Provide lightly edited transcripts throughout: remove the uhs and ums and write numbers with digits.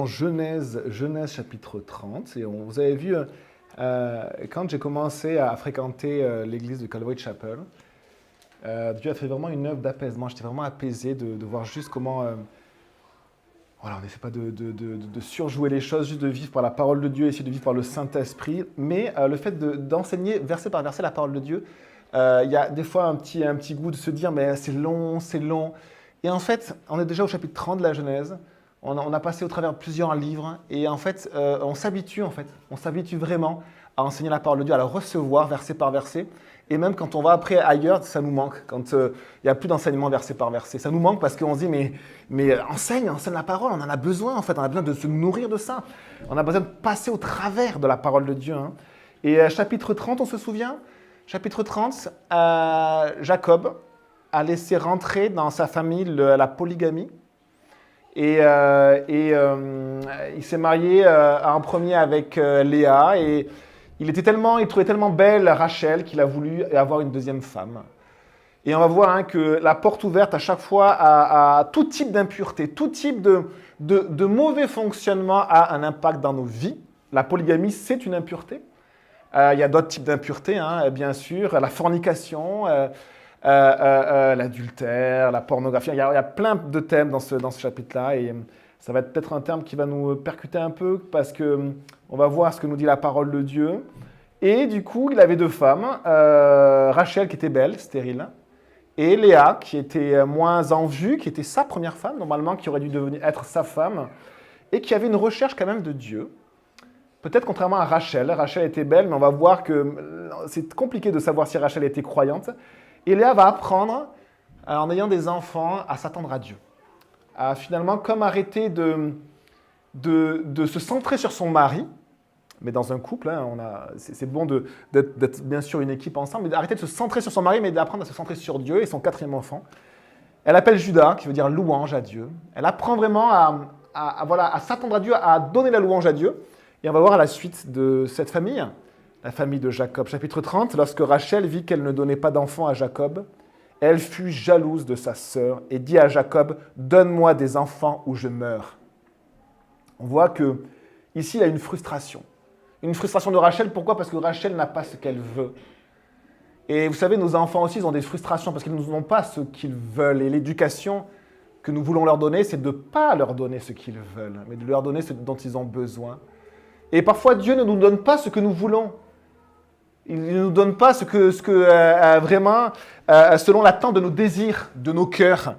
Genèse chapitre 30. Et vous avez vu, quand j'ai commencé à fréquenter l'église de Calvary Chapel, Dieu a fait vraiment une œuvre d'apaisement. J'étais vraiment apaisé de voir juste comment... voilà, on n'essaie pas de surjouer les choses, juste de vivre par la parole de Dieu, essayer de vivre par le Saint-Esprit. Mais le fait d'enseigner verset par verset la parole de Dieu, il y a des fois un petit goût de se dire, mais c'est long, c'est long. Et en fait, on est déjà au chapitre 30 de la Genèse. On a passé au travers de plusieurs livres. Et en fait, on s'habitue vraiment à enseigner la parole de Dieu, à la recevoir verset par verset. Et même quand on va après ailleurs, ça nous manque. Quand il n'y a plus d'enseignement verset par verset. Ça nous manque parce qu'on se dit, mais enseigne la parole. On en a besoin, en fait. On a besoin de se nourrir de ça. On a besoin de passer au travers de la parole de Dieu. Hein. Et chapitre 30, on se souvient? Chapitre 30, Jacob a laissé rentrer dans sa famille la polygamie. Et il s'est marié en premier avec Léa. Et il trouvait tellement belle Rachel qu'il a voulu avoir une deuxième femme. Et on va voir que la porte ouverte à chaque fois à tout type d'impureté, tout type de mauvais fonctionnement a un impact dans nos vies. La polygamie, c'est une impureté. Il y a d'autres types d'impuretés, bien sûr. La fornication, l'adultère, la pornographie. Il y a plein de thèmes dans ce chapitre-là. Et ça va être peut-être un terme qui va nous percuter un peu parce qu'on va voir ce que nous dit la parole de Dieu. Et du coup, il avait deux femmes. Rachel qui était belle, stérile. Et Léa qui était moins en vue, qui était sa première femme, normalement, qui aurait dû être sa femme. Et qui avait une recherche quand même de Dieu. Peut-être contrairement à Rachel. Rachel était belle, mais on va voir que c'est compliqué de savoir si Rachel était croyante. Et Léa va apprendre, en ayant des enfants, à s'attendre à Dieu. À finalement, comme arrêter de se centrer sur son mari, mais dans un couple, c'est bon d'être bien sûr une équipe ensemble, mais d'arrêter de se centrer sur son mari, mais d'apprendre à se centrer sur Dieu et son quatrième enfant. Elle appelle Judas, qui veut dire louange à Dieu. Elle apprend vraiment à s'attendre à Dieu, à donner la louange à Dieu. Et on va voir à la suite de cette famille, la famille de Jacob. Chapitre 30, lorsque Rachel vit qu'elle ne donnait pas d'enfant à Jacob, elle fut jalouse de sa sœur et dit à Jacob, « Donne-moi des enfants ou je meurs. » On voit que ici il y a une frustration. Une frustration de Rachel, pourquoi? Parce que Rachel n'a pas ce qu'elle veut. Et vous savez, nos enfants aussi, ils ont des frustrations parce qu'ils n'ont pas ce qu'ils veulent. Et l'éducation que nous voulons leur donner, c'est de ne pas leur donner ce qu'ils veulent, mais de leur donner ce dont ils ont besoin. Et parfois, Dieu ne nous donne pas ce que nous voulons. Il ne nous donne pas vraiment, selon l'attente de nos désirs, de nos cœurs.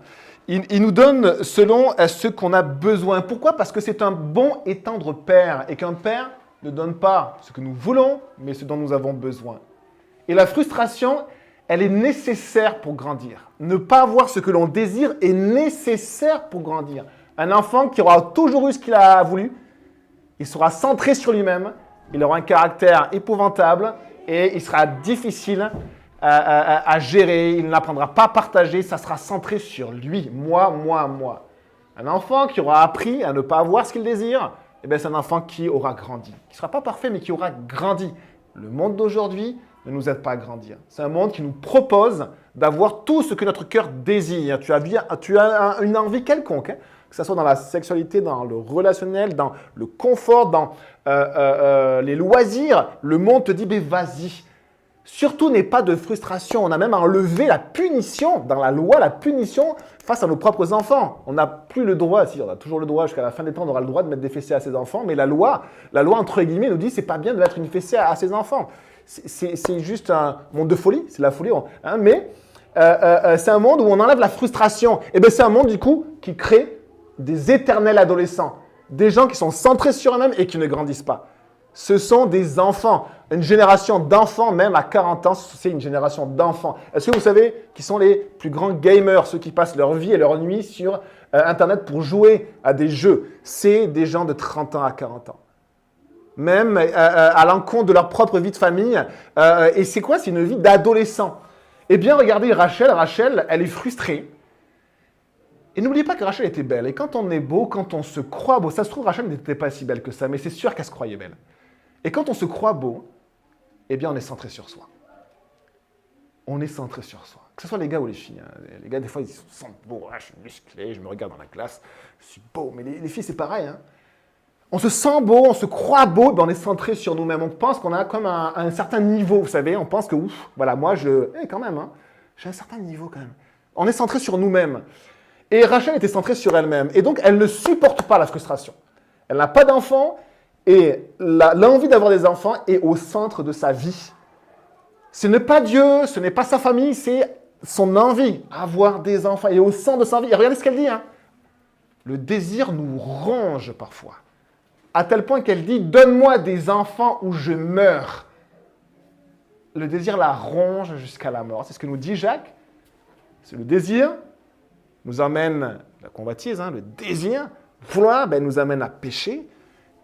Il nous donne selon ce qu'on a besoin. Pourquoi? Parce que c'est un bon et tendre Père. Et qu'un Père ne donne pas ce que nous voulons, mais ce dont nous avons besoin. Et la frustration, elle est nécessaire pour grandir. Ne pas avoir ce que l'on désire est nécessaire pour grandir. Un enfant qui aura toujours eu ce qu'il a voulu, il sera centré sur lui-même, il aura un caractère épouvantable et il sera difficile à gérer, il n'apprendra pas à partager, ça sera centré sur lui, moi, moi, moi. Un enfant qui aura appris à ne pas avoir ce qu'il désire, c'est un enfant qui aura grandi. Qui ne sera pas parfait, mais qui aura grandi. Le monde d'aujourd'hui ne nous aide pas à grandir. C'est un monde qui nous propose d'avoir tout ce que notre cœur désire. Tu as une envie quelconque, que ce soit dans la sexualité, dans le relationnel, dans le confort, dans les loisirs. Le monde te dit, vas-y. Surtout, n'aie pas de frustration. On a même enlevé la punition, dans la loi, la punition face à nos propres enfants. On n'a plus le droit, si on a toujours le droit, jusqu'à la fin des temps, on aura le droit de mettre des fessées à ses enfants, mais la loi entre guillemets, nous dit, c'est pas bien de mettre une fessée à ses enfants. C'est juste un monde de folie, c'est la folie. Mais c'est un monde où on enlève la frustration. Et c'est un monde, du coup, qui crée des éternels adolescents, des gens qui sont centrés sur eux-mêmes et qui ne grandissent pas. Ce sont des enfants, une génération d'enfants, même à 40 ans, c'est une génération d'enfants. Est-ce que vous savez qui sont les plus grands gamers, ceux qui passent leur vie et leur nuit sur Internet pour jouer à des jeux? C'est des gens de 30 ans à 40 ans. Même à l'encontre de leur propre vie de famille. Et c'est quoi? C'est une vie d'adolescent. Eh bien, regardez Rachel, elle est frustrée. Et n'oubliez pas que Rachel était belle. Et quand on est beau, quand on se croit beau, ça se trouve, Rachel n'était pas si belle que ça, mais c'est sûr qu'elle se croyait belle. Et quand on se croit beau, eh bien, on est centré sur soi. On est centré sur soi. Que ce soit les gars ou les filles. Les gars, des fois, ils se sentent beaux. Je suis musclé, je me regarde dans la glace, je suis beau. Mais les filles, c'est pareil. On se sent beau, on se croit beau, ben on est centré sur nous-mêmes. On pense qu'on a comme un certain niveau, vous savez. On pense que, ouf, voilà, moi, quand même, hein, j'ai un certain niveau quand même. On est centré sur nous-mêmes. Et Rachel était centrée sur elle-même. Et donc, elle ne supporte pas la frustration. Elle n'a pas d'enfants et l'envie d'avoir des enfants est au centre de sa vie. Ce n'est pas Dieu, ce n'est pas sa famille, c'est son envie, avoir des enfants. Et au centre de sa vie. Et regardez ce qu'elle dit. Hein. Le désir nous ronge parfois. À tel point qu'elle dit « Donne-moi des enfants ou je meurs ». Le désir la ronge jusqu'à la mort. C'est ce que nous dit Jacques. C'est le désir nous amène, la convoitise, hein, le désir, vouloir, nous amène à pécher.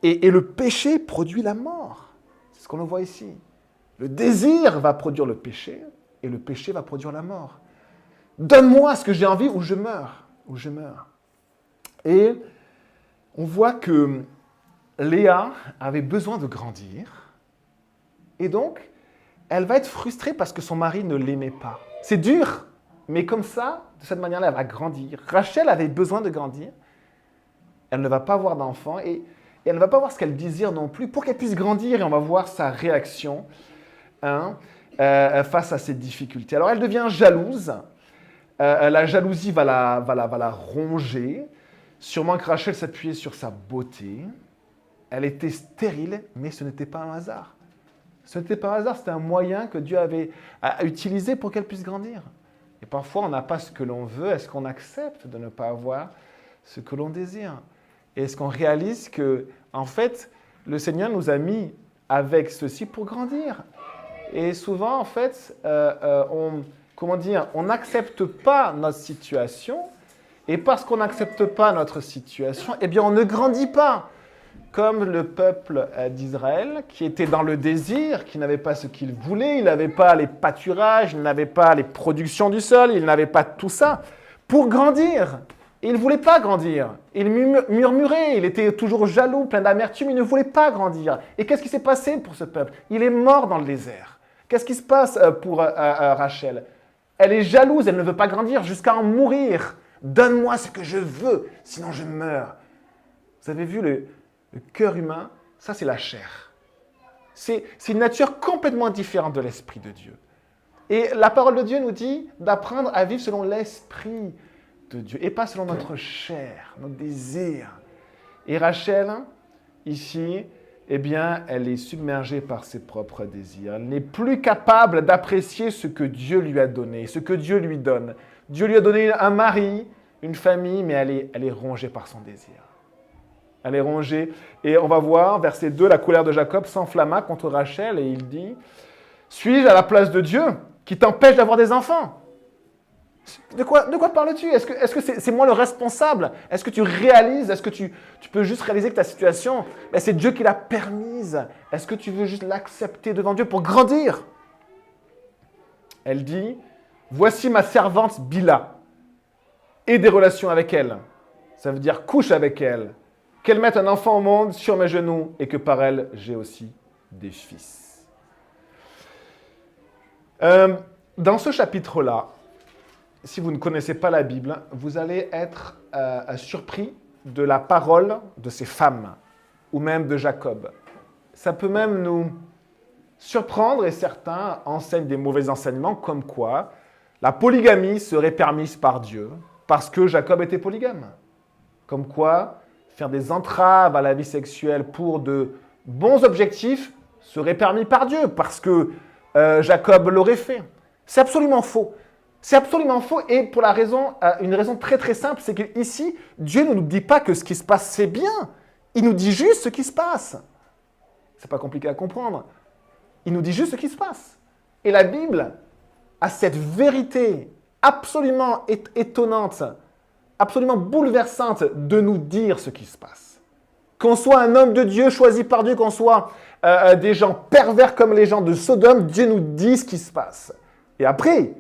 Et le péché produit la mort. C'est ce qu'on le voit ici. Le désir va produire le péché et le péché va produire la mort. Donne-moi ce que j'ai envie ou je meurs. Ou je meurs. Et on voit que Léa avait besoin de grandir. Et donc, elle va être frustrée parce que son mari ne l'aimait pas. C'est dur, mais comme ça, de cette manière-là, elle va grandir. Rachel avait besoin de grandir. Elle ne va pas avoir d'enfant et elle ne va pas voir ce qu'elle désire non plus pour qu'elle puisse grandir. Et on va voir sa réaction face à ces difficultés. Alors, elle devient jalouse. La jalousie va la ronger. Sûrement que Rachel s'appuyait sur sa beauté. Elle était stérile, mais ce n'était pas un hasard. Ce n'était pas un hasard, c'était un moyen que Dieu avait utilisé pour qu'elle puisse grandir. Et parfois, on n'a pas ce que l'on veut. Est-ce qu'on accepte de ne pas avoir ce que l'on désire? Et est-ce qu'on réalise que, en fait, le Seigneur nous a mis avec ceci pour grandir? Et souvent, en fait, on n'accepte pas notre situation. Et parce qu'on n'accepte pas notre situation, eh bien, on ne grandit pas. Comme le peuple d'Israël, qui était dans le désir, qui n'avait pas ce qu'il voulait, il n'avait pas les pâturages, il n'avait pas les productions du sol, il n'avait pas tout ça pour grandir. Il ne voulait pas grandir. Il murmurait, il était toujours jaloux, plein d'amertume, il ne voulait pas grandir. Et qu'est-ce qui s'est passé pour ce peuple? Il est mort dans le désert. Qu'est-ce qui se passe pour Rachel? Elle est jalouse, elle ne veut pas grandir jusqu'à en mourir. Donne-moi ce que je veux, sinon je meurs. Vous avez vu le cœur humain, ça c'est la chair. C'est une nature complètement différente de l'Esprit de Dieu. Et la parole de Dieu nous dit d'apprendre à vivre selon l'Esprit de Dieu et pas selon notre chair, notre désir. Et Rachel, ici, eh bien, elle est submergée par ses propres désirs. Elle n'est plus capable d'apprécier ce que Dieu lui a donné, ce que Dieu lui donne. Dieu lui a donné un mari, une famille, mais elle est rongée par son désir. Elle est rongée. Et on va voir, verset 2, la colère de Jacob s'enflamma contre Rachel et il dit « Suis-je à la place de Dieu qui t'empêche d'avoir des enfants ?» De quoi parles-tu? Est-ce que c'est moi le responsable? Est-ce que tu réalises? Est-ce que tu peux juste réaliser que ta situation, c'est Dieu qui l'a permise? Est-ce que tu veux juste l'accepter devant Dieu pour grandir? Elle dit « Voici ma servante Bila. Et des relations avec elle. » Ça veut dire couche avec elle. Qu'elle mette un enfant au monde sur mes genoux et que par elle, j'ai aussi des fils. Dans ce chapitre-là, si vous ne connaissez pas la Bible, vous allez être surpris de la parole de ces femmes, ou même de Jacob. Ça peut même nous surprendre et certains enseignent des mauvais enseignements comme quoi la polygamie serait permise par Dieu parce que Jacob était polygame. Comme quoi faire des entraves à la vie sexuelle pour de bons objectifs serait permis par Dieu parce que Jacob l'aurait fait. C'est absolument faux. C'est absolument faux et pour une raison très très simple, c'est qu'ici, Dieu ne nous dit pas que ce qui se passe c'est bien. Il nous dit juste ce qui se passe. C'est pas compliqué à comprendre. Il nous dit juste ce qui se passe. Et la Bible a cette vérité absolument étonnante, absolument bouleversante de nous dire ce qui se passe. Qu'on soit un homme de Dieu choisi par Dieu, qu'on soit des gens pervers comme les gens de Sodome, Dieu nous dit ce qui se passe. Et après,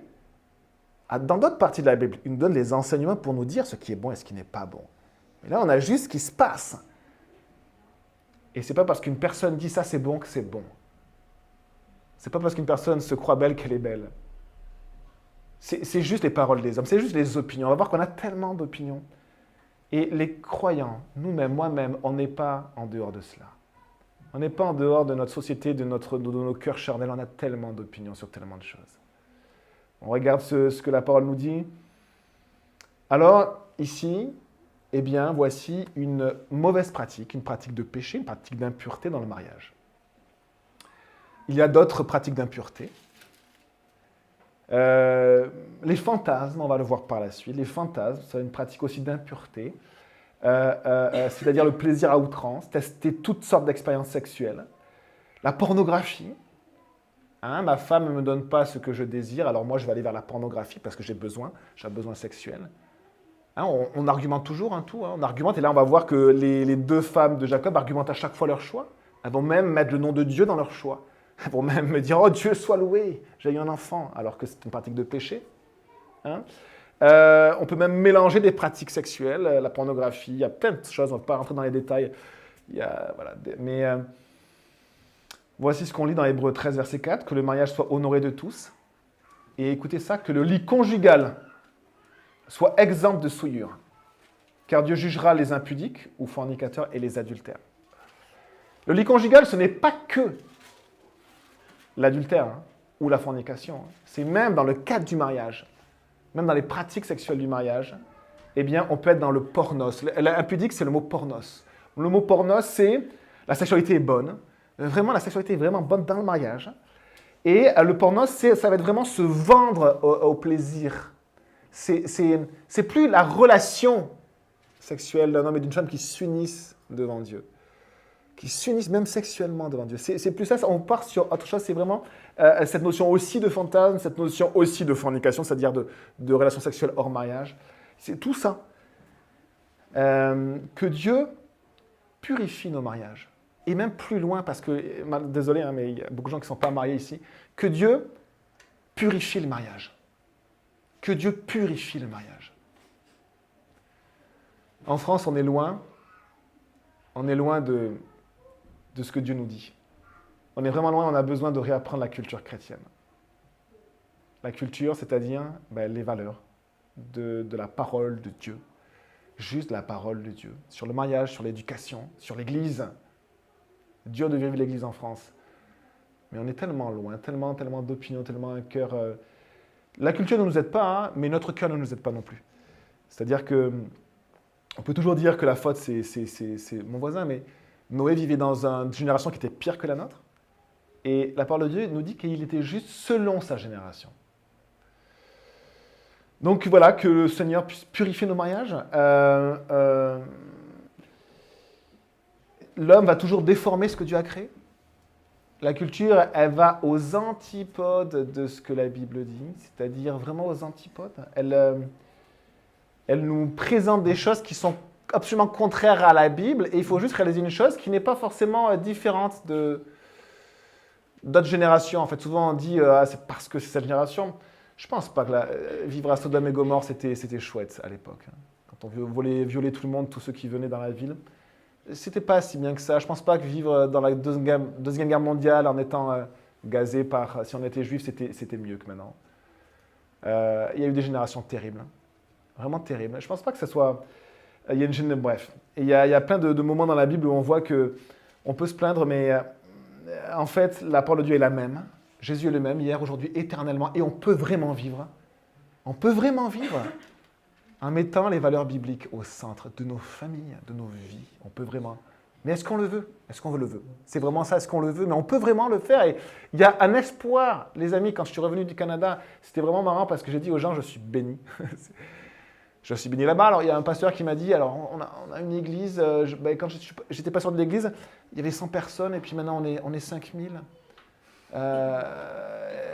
dans d'autres parties de la Bible, il nous donne les enseignements pour nous dire ce qui est bon et ce qui n'est pas bon. Mais là, on a juste ce qui se passe. Et ce n'est pas parce qu'une personne dit ça, c'est bon que c'est bon. Ce n'est pas parce qu'une personne se croit belle qu'elle est belle. C'est juste les paroles des hommes, c'est juste les opinions. On va voir qu'on a tellement d'opinions. Et les croyants, nous-mêmes, moi-même, on n'est pas en dehors de cela. On n'est pas en dehors de notre société, de nos cœurs charnels. On a tellement d'opinions sur tellement de choses. On regarde ce que la parole nous dit. Alors, ici, eh bien, voici une mauvaise pratique, une pratique de péché, une pratique d'impureté dans le mariage. Il y a d'autres pratiques d'impureté. Les fantasmes, on va le voir par la suite, les fantasmes, c'est une pratique aussi d'impureté, c'est-à-dire le plaisir à outrance, tester toutes sortes d'expériences sexuelles. La pornographie, hein, ma femme ne me donne pas ce que je désire, alors moi je vais aller vers la pornographie parce que j'ai besoin sexuel. Hein, on argumente toujours, hein, tout, hein, on argumente, et là on va voir que les deux femmes de Jacob argumentent à chaque fois leur choix. Elles vont même mettre le nom de Dieu dans leur choix. Elles vont même me dire « Oh, Dieu soit loué, j'ai eu un enfant », alors que c'est une pratique de péché. Hein. On peut même mélanger des pratiques sexuelles, la pornographie, il y a plein de choses, on ne va pas rentrer dans les détails. Voici ce qu'on lit dans Hébreux 13, verset 4, que le mariage soit honoré de tous. Et écoutez ça, que le lit conjugal soit exempt de souillure, car Dieu jugera les impudiques ou fornicateurs et les adultères. Le lit conjugal, ce n'est pas que l'adultère, hein, ou la fornication. C'est même dans le cadre du mariage, même dans les pratiques sexuelles du mariage, eh bien, on peut être dans le pornos. L'impudique, c'est le mot pornos. Le mot pornos, c'est la sexualité est bonne. Vraiment, la sexualité est vraiment bonne dans le mariage. Et le pornos, ça va être vraiment se vendre au plaisir. C'est plus la relation sexuelle d'un homme et d'une femme qui s'unissent devant Dieu, qui s'unissent même sexuellement devant Dieu. C'est plus ça, on part sur autre chose, c'est vraiment cette notion aussi de fantasme, cette notion aussi de fornication, c'est-à-dire de relation sexuelle hors mariage. C'est tout ça. Que Dieu purifie nos mariages. Et même plus loin, parce que, désolé, hein, mais il y a beaucoup de gens qui ne sont pas mariés ici, que Dieu purifie le mariage. Que Dieu purifie le mariage. En France, on est loin de ce que Dieu nous dit. On est vraiment loin, on a besoin de réapprendre la culture chrétienne. La culture, c'est-à-dire les valeurs de la parole de Dieu. Juste la parole de Dieu. Sur le mariage, sur l'éducation, sur l'Église. Dieu devait vivre l'Église en France. Mais on est tellement loin, tellement d'opinions, tellement un cœur... La culture ne nous aide pas, hein, mais notre cœur ne nous aide pas non plus. C'est-à-dire que on peut toujours dire que la faute, c'est mon voisin, mais Noé vivait dans une génération qui était pire que la nôtre. Et la parole de Dieu nous dit qu'il était juste selon sa génération. Donc voilà, que le Seigneur puisse purifier nos mariages. L'homme va toujours déformer ce que Dieu a créé. La culture, elle va aux antipodes de ce que la Bible dit, c'est-à-dire vraiment aux antipodes. Elle nous présente des choses qui sont absolument contraires à la Bible, et il faut juste réaliser une chose qui n'est pas forcément différente d'autres générations. En fait, souvent on dit c'est parce que c'est cette génération. Je ne pense pas que vivre à Sodome et Gomorrhe, c'était chouette à l'époque. Quand on violait tout le monde, tous ceux qui venaient dans la ville. C'était pas si bien que ça. Je pense pas que vivre dans la Deuxième Guerre mondiale en étant gazé si on était juif, c'était mieux que maintenant. Il y a eu des générations terribles. Hein. Vraiment terribles. Je pense pas que ça soit... Il y a bref. Et il y a plein de moments dans la Bible où on voit qu'on peut se plaindre, mais en fait, la parole de Dieu est la même. Jésus est le même, hier, aujourd'hui, éternellement. Et on peut vraiment vivre. On peut vraiment vivre. En mettant les valeurs bibliques au centre de nos familles, de nos vies. On peut vraiment. Mais est-ce qu'on le veut? Est-ce qu'on le veut? C'est vraiment ça, est-ce qu'on le veut? Mais on peut vraiment le faire. Et il y a un espoir. Les amis, quand je suis revenu du Canada, c'était vraiment marrant parce que j'ai dit aux gens, je suis béni. Je suis béni là-bas. Alors, il y a un pasteur qui m'a dit, alors, on a une église. Quand j'étais pasteur de l'église, il y avait 100 personnes et puis maintenant, on est 5000.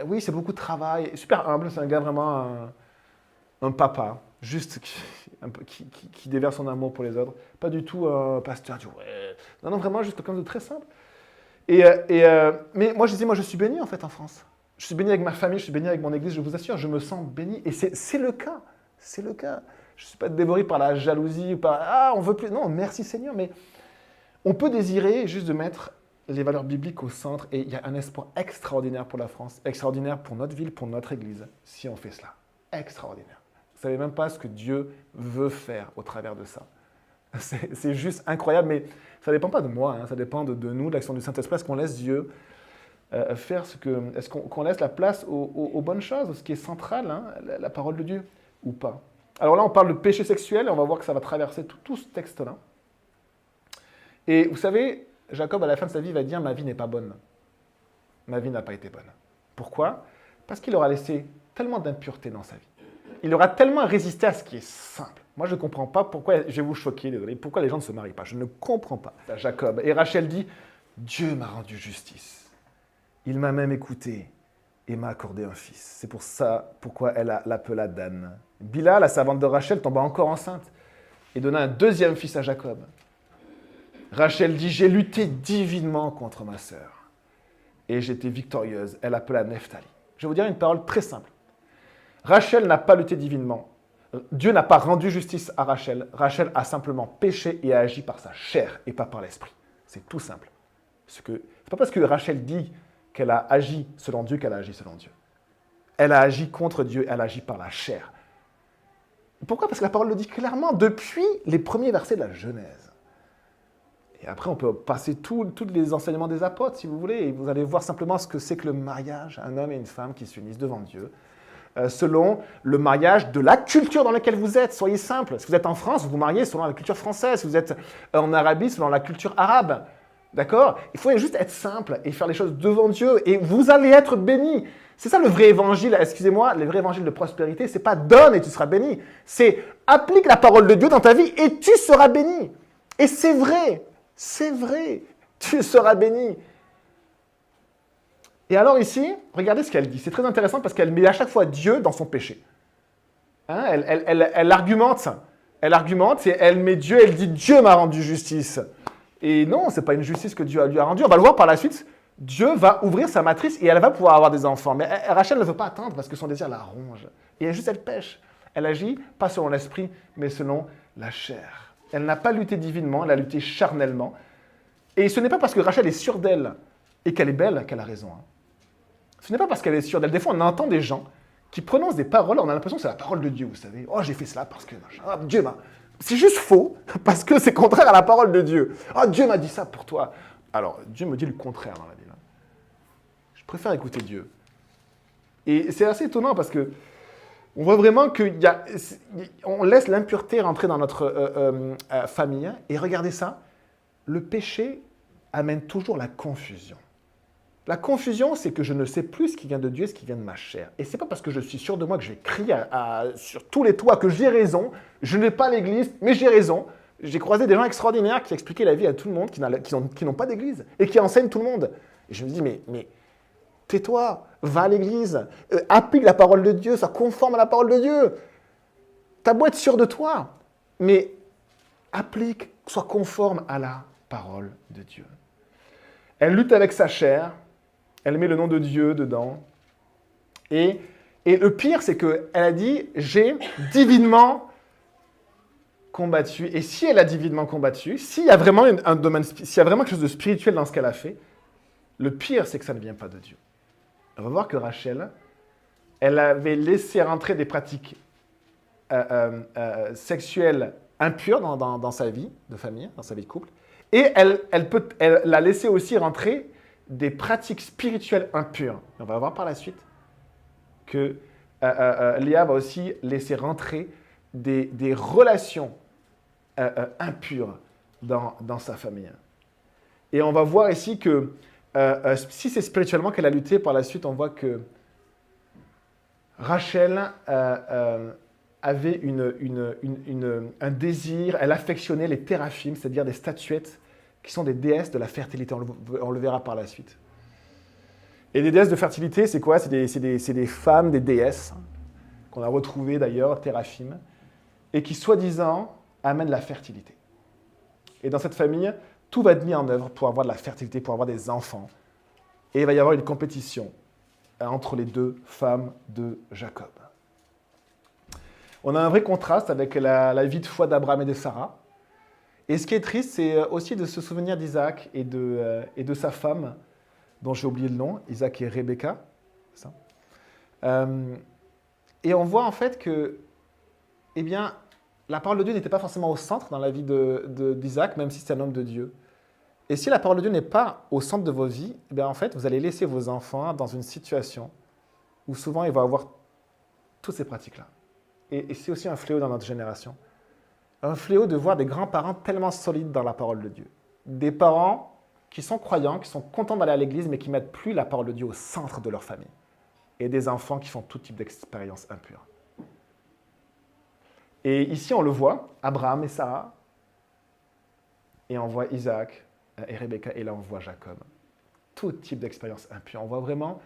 Oui, c'est beaucoup de travail. Super humble, c'est un gars vraiment un papa. Juste qui déverse son amour pour les autres. Pas du tout un pasteur. Ouais. Non, vraiment, juste quelqu'un de très simple. Mais moi, je disais, moi, je suis béni, en fait, en France. Je suis béni avec ma famille, je suis béni avec mon église, je vous assure, je me sens béni. Et c'est le cas. C'est le cas. Je ne suis pas dévoré par la jalousie ou par « Ah, on veut plus ». Non, merci Seigneur. Mais on peut désirer juste de mettre les valeurs bibliques au centre. Et il y a un espoir extraordinaire pour la France, extraordinaire pour notre ville, pour notre église, si on fait cela. Extraordinaire. Vous ne savez même pas ce que Dieu veut faire au travers de ça. C'est juste incroyable, mais ça ne dépend pas de moi, hein, ça dépend de nous, de l'action du Saint-Esprit. Est-ce qu'on laisse Dieu faire ce que... Est-ce qu'on laisse la place aux bonnes choses, ce qui est central, hein, la parole de Dieu, ou pas? Alors là, on parle de péché sexuel, et on va voir que ça va traverser tout ce texte-là. Et vous savez, Jacob, à la fin de sa vie, va dire « Ma vie n'est pas bonne. Ma vie n'a pas été bonne. » Pourquoi? Parce qu'il aura laissé tellement d'impureté dans sa vie. Il aura tellement résisté à ce qui est simple. Moi, je ne comprends pas pourquoi, je vais vous choquer, désolé, pourquoi les gens ne se marient pas. Je ne comprends pas. Jacob. Et Rachel dit « Dieu m'a rendu justice. Il m'a même écouté et m'a accordé un fils. » C'est pour ça pourquoi elle l'appela Dan. Bila, la servante de Rachel, tomba encore enceinte et donna un deuxième fils à Jacob. Rachel dit « J'ai lutté divinement contre ma sœur et j'étais victorieuse. » Elle appela Nephtali. Je vais vous dire une parole très simple. Rachel n'a pas lutté divinement. Dieu n'a pas rendu justice à Rachel. Rachel a simplement péché et a agi par sa chair et pas par l'esprit. C'est tout simple. Ce n'est pas parce que Rachel dit qu'elle a agi selon Dieu qu'elle a agi selon Dieu. Elle a agi contre Dieu, elle a agi par la chair. Pourquoi? Parce que la parole le dit clairement depuis les premiers versets de la Genèse. Et après, on peut passer tous les enseignements des apôtres, si vous voulez, et vous allez voir simplement ce que c'est que le mariage, un homme et une femme qui s'unissent devant Dieu, selon le mariage de la culture dans laquelle vous êtes. Soyez simple. Si vous êtes en France, vous vous mariez selon la culture française. Si vous êtes en Arabie, selon la culture arabe. D'accord? Il faut juste être simple et faire les choses devant Dieu, et vous allez être bénis. C'est ça le vrai évangile, excusez-moi, le vrai évangile de prospérité, c'est pas donne et tu seras béni. C'est applique la parole de Dieu dans ta vie et tu seras béni. Et c'est vrai, tu seras béni. Et alors ici, regardez ce qu'elle dit. C'est très intéressant parce qu'elle met à chaque fois Dieu dans son péché. Hein, elle argumente, et elle met Dieu, elle dit Dieu m'a rendu justice. Et non, ce n'est pas une justice que Dieu lui a rendue. On va le voir par la suite. Dieu va ouvrir sa matrice et elle va pouvoir avoir des enfants. Mais Rachel ne veut pas attendre parce que son désir la ronge. Et elle pêche. Elle agit pas selon l'esprit, mais selon la chair. Elle n'a pas lutté divinement, elle a lutté charnellement. Et ce n'est pas parce que Rachel est sûre d'elle et qu'elle est belle qu'elle a raison. Hein. Ce n'est pas parce qu'elle est sûre d'elle. Des fois, on entend des gens qui prononcent des paroles, on a l'impression que c'est la parole de Dieu, vous savez. Oh, j'ai fait cela parce que... Oh, Dieu m'a... C'est juste faux, parce que c'est contraire à la parole de Dieu. Oh, Dieu m'a dit ça pour toi. Alors, Dieu me dit le contraire dans la Bible. Je préfère écouter Dieu. Et c'est assez étonnant parce que on voit vraiment qu'on laisse l'impureté rentrer dans notre famille. Et regardez ça, le péché amène toujours la confusion. La confusion, c'est que je ne sais plus ce qui vient de Dieu et ce qui vient de ma chair. Et ce n'est pas parce que je suis sûr de moi que je vais crier sur tous les toits que j'ai raison. Je n'ai pas l'église, mais j'ai raison. J'ai croisé des gens extraordinaires qui expliquaient la vie à tout le monde, qui n'ont pas d'église et qui enseignent tout le monde. Et je me dis, mais tais-toi, va à l'église, applique la parole de Dieu, sois conforme à la parole de Dieu. T'as beau être sûr de toi, mais applique, sois conforme à la parole de Dieu. Elle lutte avec sa chair, elle met le nom de Dieu dedans. Et le pire, c'est qu'elle a dit, j'ai divinement combattu. Et si elle a divinement combattu, s'il y a vraiment un domaine, s'il y a vraiment quelque chose de spirituel dans ce qu'elle a fait, le pire, c'est que ça ne vient pas de Dieu. On va voir que Rachel, elle avait laissé rentrer des pratiques sexuelles impures dans sa vie de famille, dans sa vie de couple. Et elle a laissé aussi rentrer des pratiques spirituelles impures. On va voir par la suite que Léa va aussi laisser rentrer des relations impures dans sa famille. Et on va voir ici que si c'est spirituellement qu'elle a lutté, par la suite, on voit que Rachel avait un désir, elle affectionnait les téraphim, c'est-à-dire des statuettes qui sont des déesses de la fertilité. On le verra par la suite. Et des déesses de fertilité, c'est quoi? C'est des femmes, des déesses, qu'on a retrouvées d'ailleurs, téraphim, et qui, soi-disant, amènent la fertilité. Et dans cette famille, tout va être mis en œuvre pour avoir de la fertilité, pour avoir des enfants. Et il va y avoir une compétition entre les deux femmes de Jacob. On a un vrai contraste avec la vie de foi d'Abraham et de Sarah. Et ce qui est triste, c'est aussi de se souvenir d'Isaac et de sa femme, dont j'ai oublié le nom, Isaac et Rebecca. Ça. Et on voit en fait que, eh bien, la parole de Dieu n'était pas forcément au centre dans la vie d'Isaac, même si c'est un homme de Dieu. Et si la parole de Dieu n'est pas au centre de vos vies, eh bien en fait, vous allez laisser vos enfants dans une situation où souvent ils vont avoir toutes ces pratiques-là. Et c'est aussi un fléau dans notre génération. Un fléau de voir des grands-parents tellement solides dans la parole de Dieu. Des parents qui sont croyants, qui sont contents d'aller à l'église, mais qui ne mettent plus la parole de Dieu au centre de leur famille. Et des enfants qui font tout type d'expériences impures. Et ici, on le voit, Abraham et Sarah, et on voit Isaac et Rebecca, et là, on voit Jacob. Tout type d'expérience impure. On voit vraiment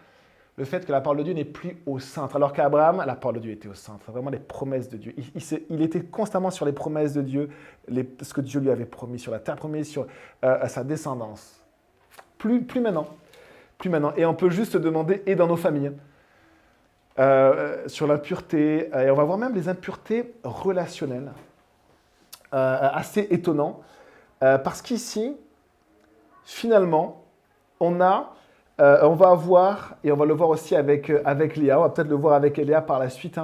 le fait que la parole de Dieu n'est plus au centre, alors qu'Abraham, la parole de Dieu était au centre, vraiment les promesses de Dieu. Il était constamment sur les promesses de Dieu, ce que Dieu lui avait promis sur la terre, promis sur sa descendance. Plus maintenant. Plus maintenant. Et on peut juste demander, et dans nos familles, sur la pureté, et on va voir même les impuretés relationnelles, assez étonnant, parce qu'ici, finalement, on va avoir, et on va le voir aussi avec Léa, on va peut-être le voir avec Léa par la suite,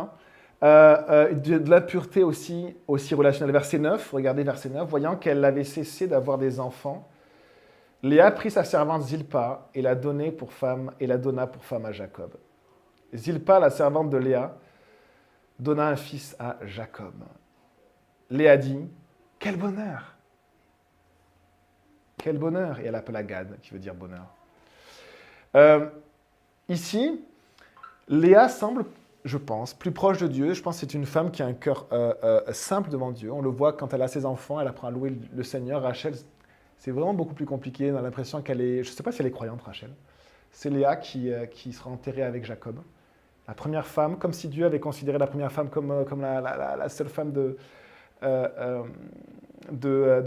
de l'impureté aussi relationnelle. Verset 9, regardez verset 9, voyant qu'elle avait cessé d'avoir des enfants, Léa prit sa servante Zilpa et la donna pour femme à Jacob. Zilpa, la servante de Léa, donna un fils à Jacob. Léa dit, « Quel bonheur !» Quel bonheur ! Et elle appela Gad, qui veut dire bonheur. Ici, Léa semble, je pense, plus proche de Dieu. Je pense que c'est une femme qui a un cœur simple devant Dieu. On le voit quand elle a ses enfants, elle apprend à louer le Seigneur. Rachel, c'est vraiment beaucoup plus compliqué. On a l'impression qu'elle est... Je ne sais pas si elle est croyante, Rachel. C'est Léa qui sera enterrée avec Jacob. La première femme, comme si Dieu avait considéré la première femme comme la seule femme de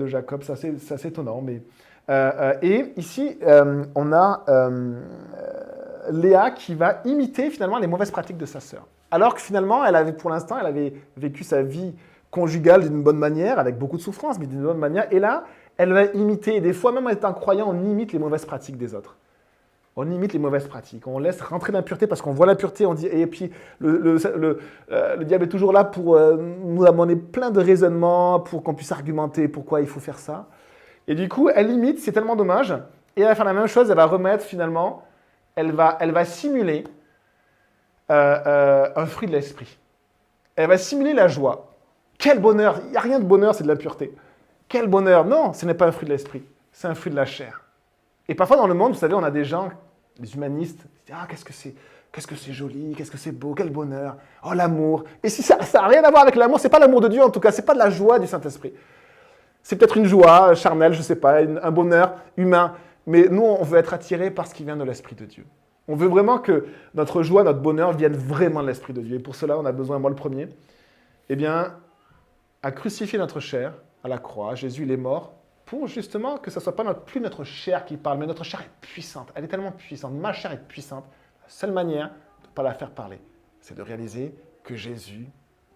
Jacob. C'est assez étonnant. Mais, et ici, on a Léa qui va imiter finalement les mauvaises pratiques de sa sœur. Alors que finalement, elle avait vécu sa vie conjugale d'une bonne manière, avec beaucoup de souffrance, mais d'une bonne manière. Et là, elle va imiter. Et des fois, même en étant croyant, on imite les mauvaises pratiques des autres. On imite les mauvaises pratiques. On laisse rentrer l'impureté parce qu'on voit l'impureté. On dit, et puis, le diable est toujours là pour nous amener plein de raisonnements, pour qu'on puisse argumenter pourquoi il faut faire ça. Et du coup, elle imite, c'est tellement dommage. Et elle va faire la même chose, elle va remettre finalement, elle va simuler un fruit de l'esprit. Elle va simuler la joie. Quel bonheur! Il n'y a rien de bonheur, c'est de l'impureté. Quel bonheur! Non, ce n'est pas un fruit de l'esprit, c'est un fruit de la chair. Et parfois dans le monde, vous savez, on a des gens, des humanistes, qui disent « Ah, qu'est-ce que c'est joli, qu'est-ce que c'est beau, quel bonheur, oh l'amour ». Et si ça n'a rien à voir avec l'amour, ce n'est pas l'amour de Dieu en tout cas, ce n'est pas de la joie du Saint-Esprit. C'est peut-être une joie charnelle, je ne sais pas, un bonheur humain. Mais nous, on veut être attirés par ce qui vient de l'Esprit de Dieu. On veut vraiment que notre joie, notre bonheur viennent vraiment de l'Esprit de Dieu. Et pour cela, on a besoin, moi le premier, eh bien, à crucifier notre chair à la croix. Jésus, il est mort pour justement que ce ne soit pas plus notre chair qui parle, mais notre chair est puissante. Elle est tellement puissante. Ma chair est puissante. La seule manière de ne pas la faire parler, c'est de réaliser que Jésus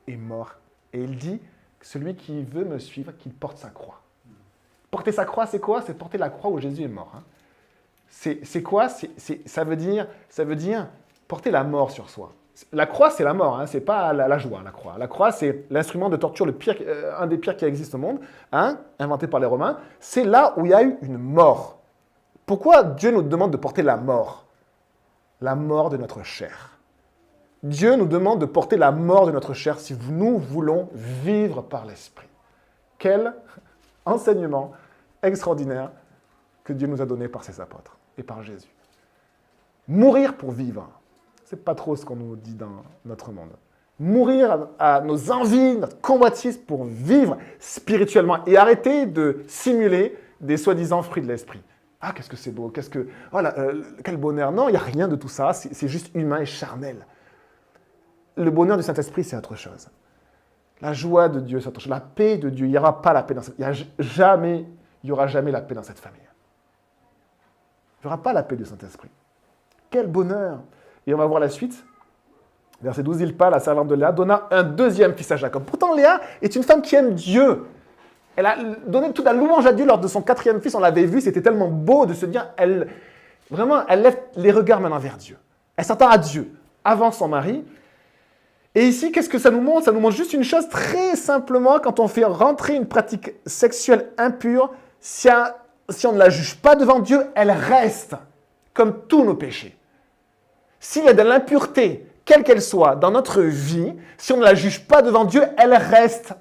est mort. Et il dit que celui qui veut me suivre, qu'il porte sa croix. Porter sa croix, c'est quoi? C'est porter la croix où Jésus est mort. C'est quoi? Ça veut dire porter la mort sur soi. La croix, c'est la mort, c'est pas la joie, la croix. La croix, c'est l'instrument de torture un des pires qui existe au monde, inventé par les Romains. C'est là où il y a eu une mort. Pourquoi Dieu nous demande de porter la mort? La mort de notre chair. Dieu nous demande de porter la mort de notre chair si nous voulons vivre par l'Esprit. Quel enseignement extraordinaire que Dieu nous a donné par ses apôtres et par Jésus. Mourir pour vivre, c'est pas trop ce qu'on nous dit dans notre monde. Mourir à nos envies, notre convoitise pour vivre spirituellement et arrêter de simuler des soi-disant fruits de l'esprit. Ah, qu'est-ce que c'est beau, quel bonheur. Non, il n'y a rien de tout ça, c'est juste humain et charnel. Le bonheur du Saint-Esprit, c'est autre chose. La joie de Dieu, c'est autre chose. La paix de Dieu, il n'y aura pas la paix dans cette famille. Il n'y aura jamais la paix dans cette famille. Il n'y aura pas la paix du Saint-Esprit. Quel bonheur! Et on va voir la suite. Verset 12, Zilpa, la servante de Léa, donna un deuxième fils à Jacob. Pourtant, Léa est une femme qui aime Dieu. Elle a donné toute la louange à Dieu lors de son quatrième fils. On l'avait vu, c'était tellement beau de se dire, elle lève les regards maintenant vers Dieu. Elle s'attend à Dieu avant son mari. Et ici, qu'est-ce que ça nous montre? Ça nous montre juste une chose très simplement, quand on fait rentrer une pratique sexuelle impure, si on ne la juge pas devant Dieu, elle reste, comme tous nos péchés. S'il y a de l'impureté, quelle qu'elle soit, dans notre vie, si on ne la juge pas devant Dieu, elle reste.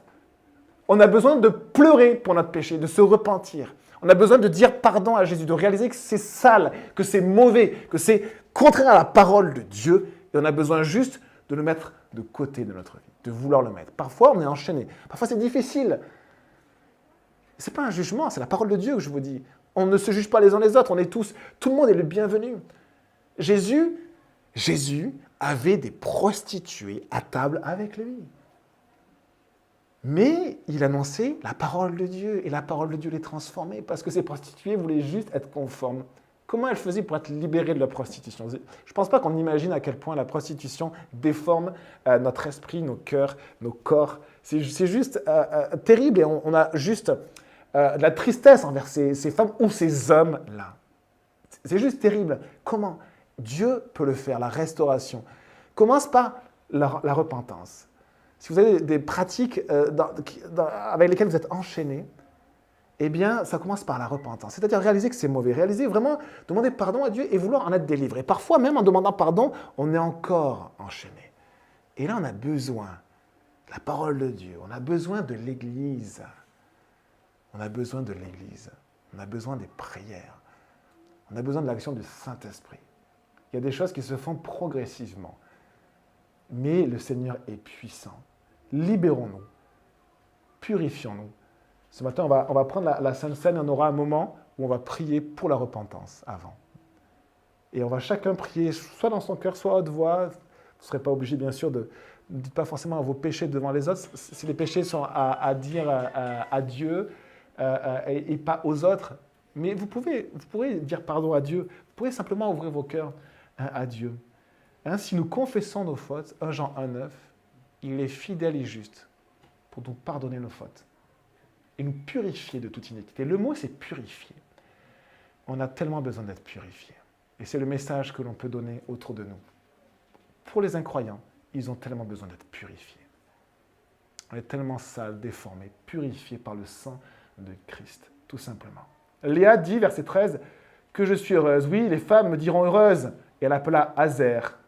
On a besoin de pleurer pour notre péché, de se repentir. On a besoin de dire pardon à Jésus, de réaliser que c'est sale, que c'est mauvais, que c'est contraire à la parole de Dieu. Et on a besoin juste de le mettre de côté de notre vie, de vouloir le mettre. Parfois, on est enchaîné. Parfois, c'est difficile. Ce n'est pas un jugement, c'est la parole de Dieu que je vous dis. On ne se juge pas les uns les autres, on est tous, tout le monde est le bienvenu. Jésus avait des prostituées à table avec lui. Mais il annonçait la parole de Dieu, et la parole de Dieu les transformait, parce que ces prostituées voulaient juste être conformes. Comment elles faisaient pour être libérées de la prostitution? Je ne pense pas qu'on imagine à quel point la prostitution déforme notre esprit, nos cœurs, nos corps. C'est juste terrible, et on a juste de la tristesse envers ces femmes ou ces hommes-là. C'est juste terrible. Comment Dieu peut le faire, la restauration. Commence par la repentance. Si vous avez des pratiques avec lesquelles vous êtes enchaînés, eh bien, ça commence par la repentance. C'est-à-dire réaliser que c'est mauvais, réaliser vraiment, demander pardon à Dieu et vouloir en être délivré. Parfois, même en demandant pardon, on est encore enchaîné. Et là, on a besoin de la parole de Dieu. On a besoin de l'Église. On a besoin de l'Église. On a besoin des prières. On a besoin de l'action du Saint-Esprit. Il y a des choses qui se font progressivement. Mais le Seigneur est puissant. Libérons-nous. Purifions-nous. Ce matin, on va prendre la Sainte Seine et on aura un moment où on va prier pour la repentance avant. Et on va chacun prier, soit dans son cœur, soit à haute voix. Vous ne serez pas obligé, bien sûr, de ne dites pas forcément vos péchés devant les autres. Si les péchés sont à dire à Dieu et pas aux autres, mais vous pourrez dire pardon à Dieu. Vous pourrez simplement ouvrir vos cœurs à Dieu. Hein, si nous confessons nos fautes, 1 Jean 1,9, il est fidèle et juste pour nous pardonner nos fautes et nous purifier de toute iniquité. Le mot, c'est purifier. On a tellement besoin d'être purifié. Et c'est le message que l'on peut donner autour de nous. Pour les incroyants, ils ont tellement besoin d'être purifiés. On est tellement sale, déformé, purifié par le sang de Christ, tout simplement. Léa dit, verset 13, « Que je suis heureuse. Oui, les femmes me diront heureuse. » Et elle appela Azer.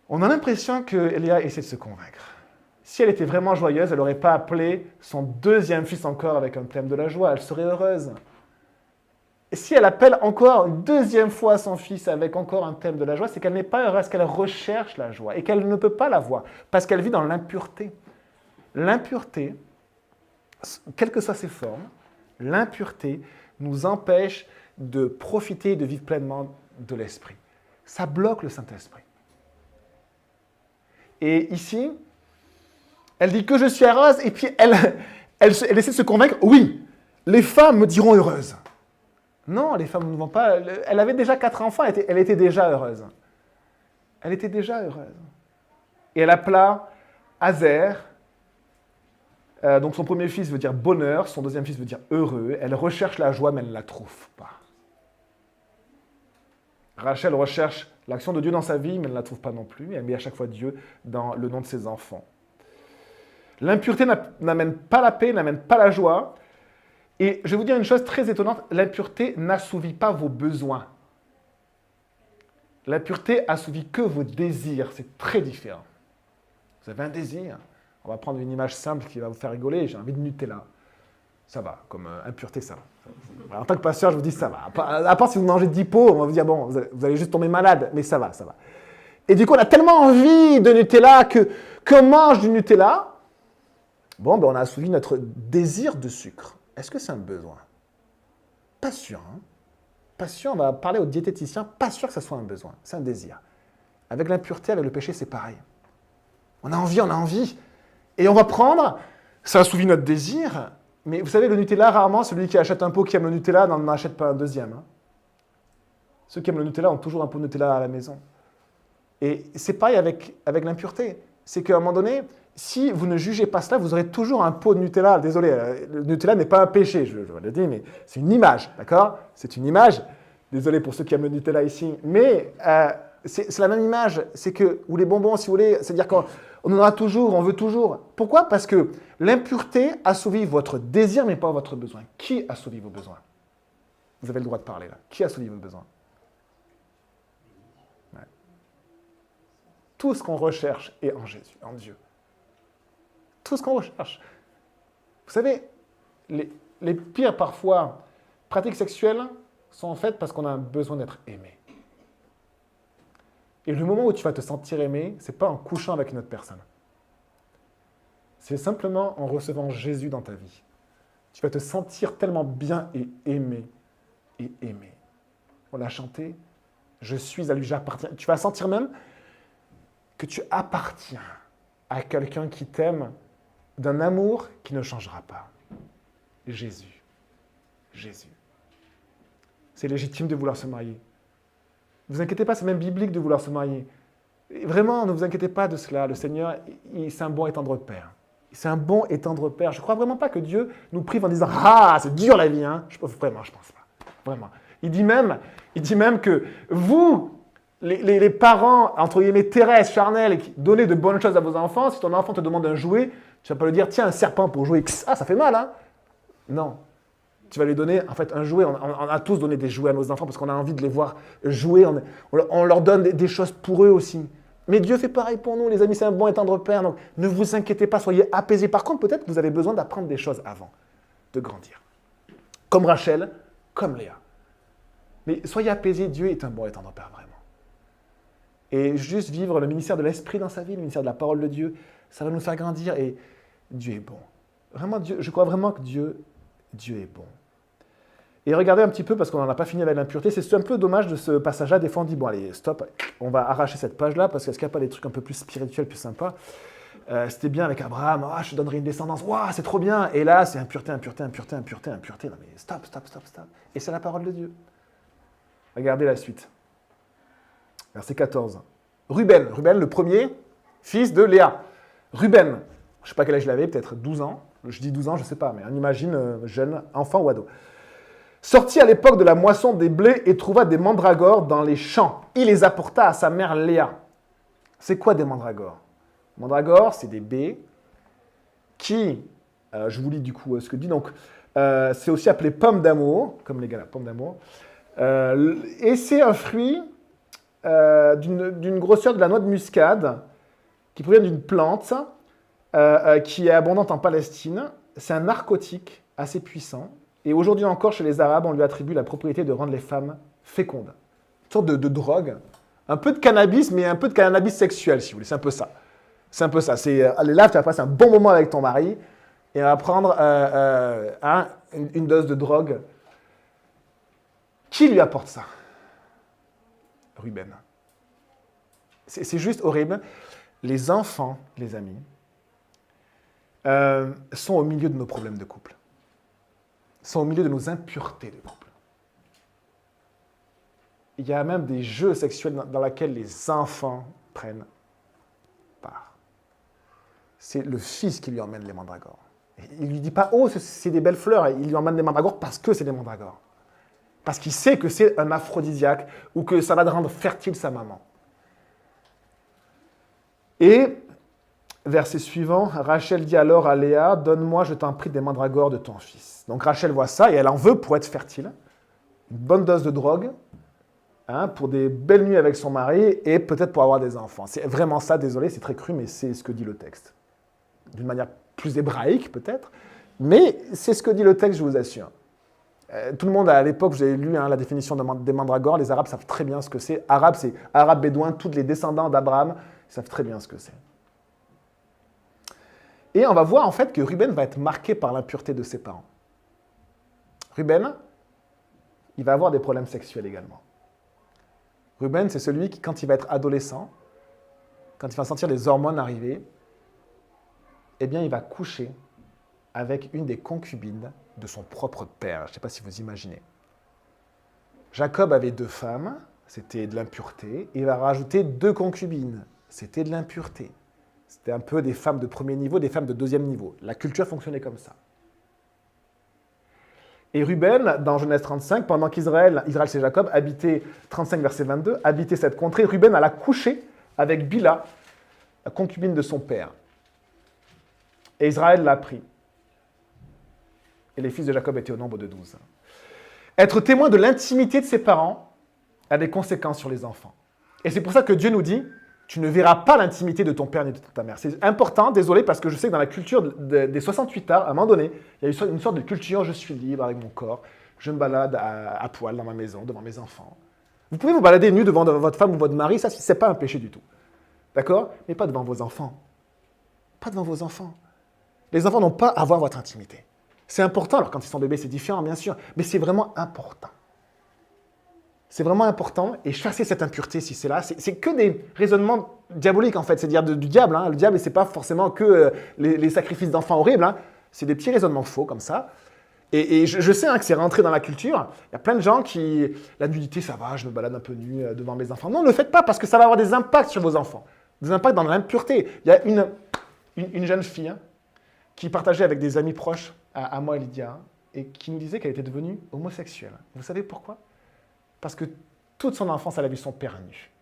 On a l'impression que Léa essaie de se convaincre. Si elle était vraiment joyeuse, elle n'aurait pas appelé son deuxième fils encore avec un thème de la joie. Elle serait heureuse. Et si elle appelle encore une deuxième fois son fils avec encore un thème de la joie, c'est qu'elle n'est pas heureuse, qu'elle recherche la joie et qu'elle ne peut pas l'avoir parce qu'elle vit dans l'impureté. L'impureté, quelles que soient ses formes, l'impureté nous empêche de profiter et de vivre pleinement de l'Esprit. Ça bloque le Saint-Esprit. Et ici, elle dit que je suis heureuse, et puis elle essaie de se convaincre, oui, les femmes me diront heureuse. Non, les femmes ne vont pas. Elle avait déjà 4 enfants, elle était déjà heureuse. Elle était déjà heureuse. Et elle appela Azer. Donc son premier fils veut dire bonheur, son deuxième fils veut dire heureux. Elle recherche la joie, mais elle ne la trouve pas. Rachel recherche l'action de Dieu dans sa vie, mais elle ne la trouve pas non plus. Elle met à chaque fois Dieu dans le nom de ses enfants. L'impureté n'amène pas la paix, n'amène pas la joie. Et je vais vous dire une chose très étonnante, l'impureté n'assouvit pas vos besoins. L'impureté assouvit que vos désirs, c'est très différent. Vous avez un désir, on va prendre une image simple qui va vous faire rigoler, j'ai envie de Nutella. Ça va, comme impureté, ça va. En tant que pasteur, je vous dis ça va. À part si vous mangez 10 pots, on va vous dire, bon, vous allez juste tomber malade, mais ça va, ça va. Et du coup, on a tellement envie de Nutella qu'on mange du Nutella. Bon, ben on a assouvi notre désir de sucre. Est-ce que c'est un besoin? Pas sûr. Hein? Pas sûr, on va parler au diététicien, pas sûr que ça soit un besoin. C'est un désir. Avec l'impureté, avec le péché, c'est pareil. On a envie. Et on va prendre, ça assouvit notre désir, mais vous savez, le Nutella, rarement, celui qui achète un pot qui aime le Nutella n'en achète pas un deuxième. Hein? Ceux qui aiment le Nutella ont toujours un pot de Nutella à la maison. Et c'est pareil avec l'impureté. C'est qu'à un moment donné, si vous ne jugez pas cela, vous aurez toujours un pot de Nutella. Désolé, le Nutella n'est pas un péché, je le dis, mais c'est une image, d'accord? C'est une image. Désolé pour ceux qui aiment le Nutella ici. Mais C'est la même image. C'est que, ou les bonbons, si vous voulez, c'est-à-dire qu'on en aura toujours, on veut toujours. Pourquoi? Parce que l'impureté assouvit votre désir, mais pas votre besoin. Qui assouvit vos besoins? Vous avez le droit de parler là. Qui assouvit vos besoins? Ouais. Tout ce qu'on recherche est en Jésus, en Dieu. Tout ce qu'on recherche. Vous savez, les pires, parfois, pratiques sexuelles sont faites parce qu'on a un besoin d'être aimé. Et le moment où tu vas te sentir aimé, ce n'est pas en couchant avec une autre personne. C'est simplement en recevant Jésus dans ta vie. Tu vas te sentir tellement bien et aimé. Et aimé. On l'a chanté. Je suis à lui, j'appartiens. Tu vas sentir même que tu appartiens à quelqu'un qui t'aime d'un amour qui ne changera pas. Jésus. Jésus. C'est légitime de vouloir se marier. Ne vous inquiétez pas, c'est même biblique de vouloir se marier. Et vraiment, ne vous inquiétez pas de cela. Le Seigneur, c'est un bon et tendre Père. C'est un bon et tendre Père. Je ne crois vraiment pas que Dieu nous prive en disant « Ah, c'est dur la vie, hein !» Vraiment, je ne pense pas. Vraiment. Il dit même que vous, les parents, entre guillemets, terrestres, charnels, qui donnez de bonnes choses à vos enfants, si ton enfant te demande un jouet, tu ne vas pas lui dire « Tiens, un serpent pour jouer. » Ah, ça fait mal, hein? Non. Tu vas lui donner, en fait, un jouet. On a tous donné des jouets à nos enfants parce qu'on a envie de les voir jouer. On leur donne des choses pour eux aussi. Mais Dieu fait pareil pour nous, les amis, c'est un bon et tendre Père. Donc, ne vous inquiétez pas, soyez apaisés. Par contre, peut-être que vous avez besoin d'apprendre des choses avant de grandir. Comme Rachel, comme Léa. Mais soyez apaisés, Dieu est un bon et tendre Père, vraiment. Et juste vivre le ministère de l'Esprit dans sa vie, le ministère de la parole de Dieu, ça va nous faire grandir. Et Dieu est bon. Vraiment, Dieu, je crois vraiment que Dieu est bon. Et regardez un petit peu, parce qu'on n'en a pas fini avec l'impureté, c'est un peu dommage de ce passage-là. Des fois, on dit, bon, allez, stop, on va arracher cette page-là, parce qu'il n'y a pas des trucs un peu plus spirituels, plus sympas. C'était bien avec Abraham, je te donnerai une descendance, waouh, c'est trop bien. Et là, c'est impureté. Non, mais stop. Et c'est la parole de Dieu. Regardez la suite. Verset 14. Ruben, le premier fils de Léa. Ruben, je ne sais pas quel âge il avait, peut-être 12 ans. Je dis 12 ans, je ne sais pas, mais on imagine jeune, enfant ou ado. Sortit à l'époque de la moisson des blés et trouva des mandragores dans les champs. Il les apporta à sa mère Léa. C'est quoi des mandragores? Mandragores, c'est des baies qui, je vous lis du coup ce que dit, donc c'est aussi appelé pomme d'amour, comme les gars là, pomme d'amour. Et c'est un fruit d'une grosseur de la noix de muscade qui provient d'une plante qui est abondante en Palestine. C'est un narcotique assez puissant. Et aujourd'hui encore, chez les Arabes, on lui attribue la propriété de rendre les femmes fécondes. Une sorte de drogue. Un peu de cannabis, mais un peu de cannabis sexuel, si vous voulez. C'est un peu ça. Allez là, tu vas passer un bon moment avec ton mari et on va prendre une dose de drogue. Qui lui apporte ça? Ruben. C'est juste horrible. Les enfants, les amis, sont au milieu de nos problèmes de couple. Sont au milieu de nos impuretés de couple. Il y a même des jeux sexuels dans lesquels les enfants prennent part. C'est le fils qui lui emmène les mandragores. Il ne lui dit pas « Oh, c'est des belles fleurs ». Il lui emmène des mandragores parce que c'est des mandragores. Parce qu'il sait que c'est un aphrodisiaque ou que ça va rendre fertile sa maman. Et, verset suivant, Rachel dit alors à Léa, « Donne-moi, je t'en prie, des mandragores de ton fils. » Donc Rachel voit ça et elle en veut pour être fertile. Une bonne dose de drogue, pour des belles nuits avec son mari et peut-être pour avoir des enfants. C'est vraiment ça, désolé, c'est très cru, mais c'est ce que dit le texte. D'une manière plus hébraïque peut-être, mais c'est ce que dit le texte, je vous assure. Tout le monde, à l'époque, vous avez lu la définition des mandragores, les Arabes savent très bien ce que c'est. Arabe, c'est arabe bédouin, tous les descendants d'Abraham savent très bien ce que c'est. Et on va voir en fait que Ruben va être marqué par l'impureté de ses parents. Ruben, il va avoir des problèmes sexuels également. Ruben, c'est celui qui, quand il va être adolescent, quand il va sentir les hormones arriver, eh bien, il va coucher avec une des concubines de son propre père. Je ne sais pas si vous imaginez. Jacob avait 2 femmes, c'était de l'impureté, et il va rajouter 2 concubines, c'était de l'impureté. C'était un peu des femmes de premier niveau, des femmes de deuxième niveau. La culture fonctionnait comme ça. Et Ruben, dans Genèse 35, pendant qu'Israël, c'est Jacob, habitait, 35 verset 22, habitait cette contrée, Ruben alla coucher avec Bila, la concubine de son père. Et Israël l'a pris. Et les fils de Jacob étaient au nombre de 12. Être témoin de l'intimité de ses parents a des conséquences sur les enfants. Et c'est pour ça que Dieu nous dit, tu ne verras pas l'intimité de ton père ni de ta mère. C'est important, désolé, parce que je sais que dans la culture des 68 arts, à un moment donné, il y a eu une sorte de culture, je suis libre avec mon corps, je me balade à poil dans ma maison, devant mes enfants. Vous pouvez vous balader nu devant votre femme ou votre mari, ça, c'est pas un péché du tout. D'accord? Mais pas devant vos enfants. Pas devant vos enfants. Les enfants n'ont pas à voir votre intimité. C'est important, alors quand ils sont bébés, c'est différent, bien sûr, mais c'est vraiment important. C'est vraiment important, et chasser cette impureté, si c'est là, c'est que des raisonnements diaboliques, en fait, c'est-à-dire du diable. Hein. Le diable, c'est pas forcément que les sacrifices d'enfants horribles, hein. C'est des petits raisonnements faux, comme ça. Et je sais que c'est rentré dans la culture. Il y a plein de gens qui, la nudité, ça va, je me balade un peu nu devant mes enfants. Non, ne le faites pas, parce que ça va avoir des impacts sur vos enfants. Des impacts dans l'impureté. Il y a une jeune fille hein, qui partageait avec des amis proches, à moi et Lydia, et qui nous disait qu'elle était devenue homosexuelle. Vous savez pourquoi? Parce que toute son enfance, elle a vu son père nu.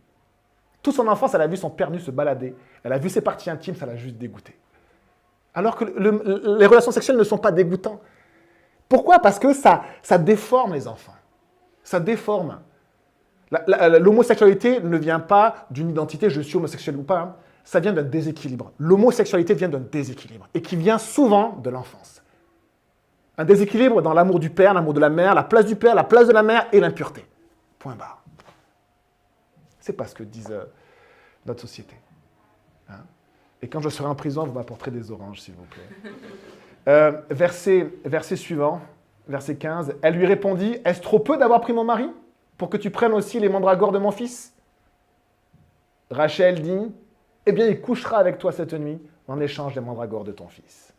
Toute son enfance, elle a vu son père nu se balader. Elle a vu ses parties intimes, ça l'a juste dégoûté. Alors que les relations sexuelles ne sont pas dégoûtantes. Pourquoi? Parce que ça déforme les enfants. Ça déforme. L'homosexualité ne vient pas d'une identité, je suis homosexuel ou pas. Hein. Ça vient d'un déséquilibre. L'homosexualité vient d'un déséquilibre et qui vient souvent de l'enfance. Un déséquilibre dans l'amour du père, l'amour de la mère, la place du père, la place de la mère et l'impureté. Point barre. C'est pas ce que disent notre société. Hein? Et quand je serai en prison, vous m'apporterez des oranges, s'il vous plaît. Verset suivant, verset 15. Elle lui répondit, « Est-ce trop peu d'avoir pris mon mari pour que tu prennes aussi les mandragores de mon fils ?» Rachel dit, « Eh bien, il couchera avec toi cette nuit en échange des mandragores de ton fils. »